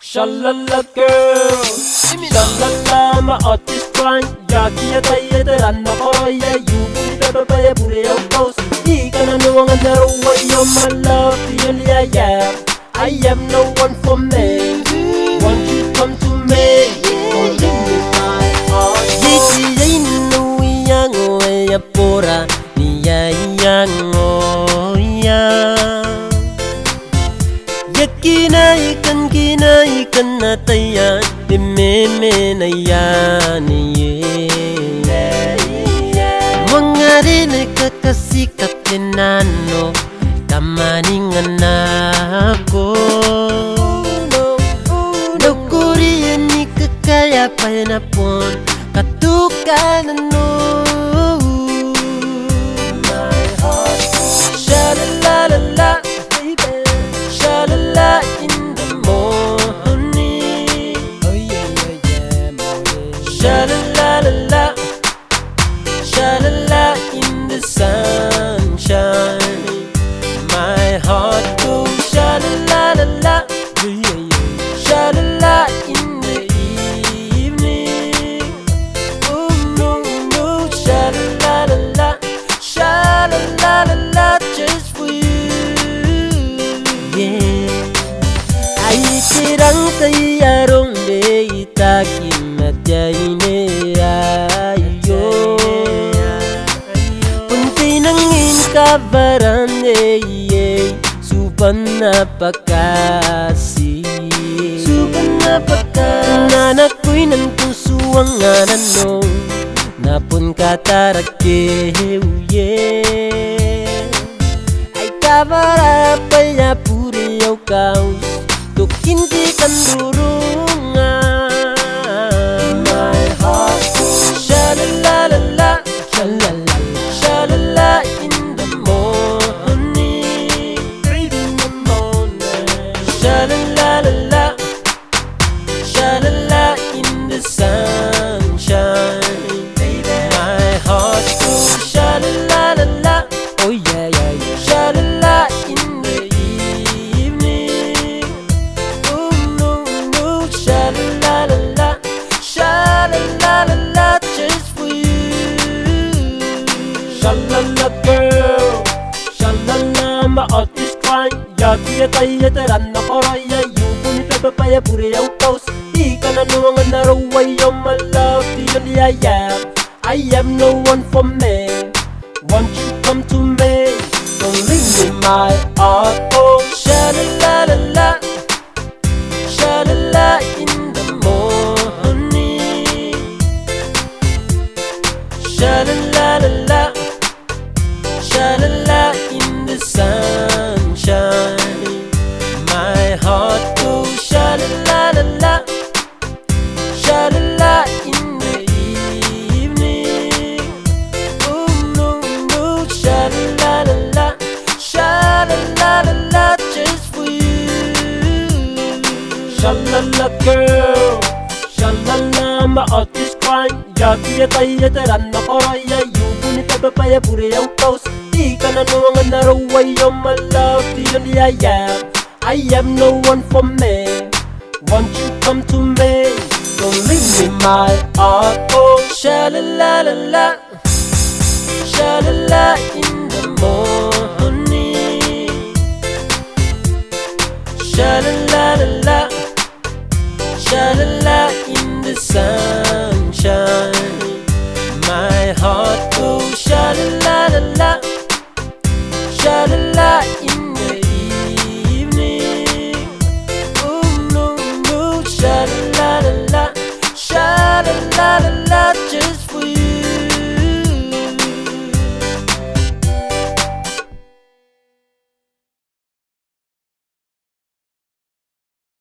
Shalala girl, shalala my heart is crying. Yaki atay ran na koroya, you bebe bebe bure au close. Ika na no ang naruwa, you're my love, yeah. I have no one for me. Won't you come to me? Don't leave me my heart. Yiti yainu yang oya pora, niya yang oya. Yakina ikan na taya, dimeme na yan mga rin ay kakasikap tinano, kamaningan na ako. Naukurian ni kakaya pa yan apon, katukanan mo. My heart, sha-la-la-la-la, baby, sha-la-la in the morning. Oh yeah, sha-la-la-la-la, sha-la-la in the sunshine. My heart goes sha-la-la-la-la, sha-la-la in the evening. Oh no, no, sha-la-la-la-la, sha-la-la-la-la, just for you. Yeah, ay tirang tayarong de itakin at yaine ayo. Punti nang inkabaran suban na pakasi. Suban na pakasi. Nanak ko'y nang pusuang anano, napun katarake ay kabara pa ya puri au kaus, tukinti kandurungan. My heart goes sha-la-la-la-la, Shalala, sha-la-la in the morning. In the morning, sha-la-la-la-la, sha-la-la in the sunshine. My heart goes sha-la-la-la-la, oh yeah, sha-la-la in the evening. Oh no, no, sha-la-la-la-la, sha-la-la-la-la, just for you. Sha-la-la girl, sha-la-la my heart is crying. Yaki atay ran na koroya, you buni bebe bebe bure au close. Ika na no ang naruwa, you're my love, yeah. I have no one for me. Won't you come to me? Don't leave me my heart. Oh, sha-la-la-la-la, sha-la-la in the morning. Sha-la-la-la-la, sha-la-la in the sunshine. My heart goes sha-la-la-la-la, sha-la-la in the evening. Oh no, no, sha-la-la-la-la, sha-la-la-la-la, just for you. Sha-la-la girl, sha-la-la my heart is crying. Yaki atay ran na koroya, you buni bebe bebe bure au close. Ika na no ang naruwa, you're my love, yeah. I have no one for me. Won't you come to me? Don't leave me my heart. Oh, sha-la-la-la-la, sha-la-la in the morning. Sha-la-la.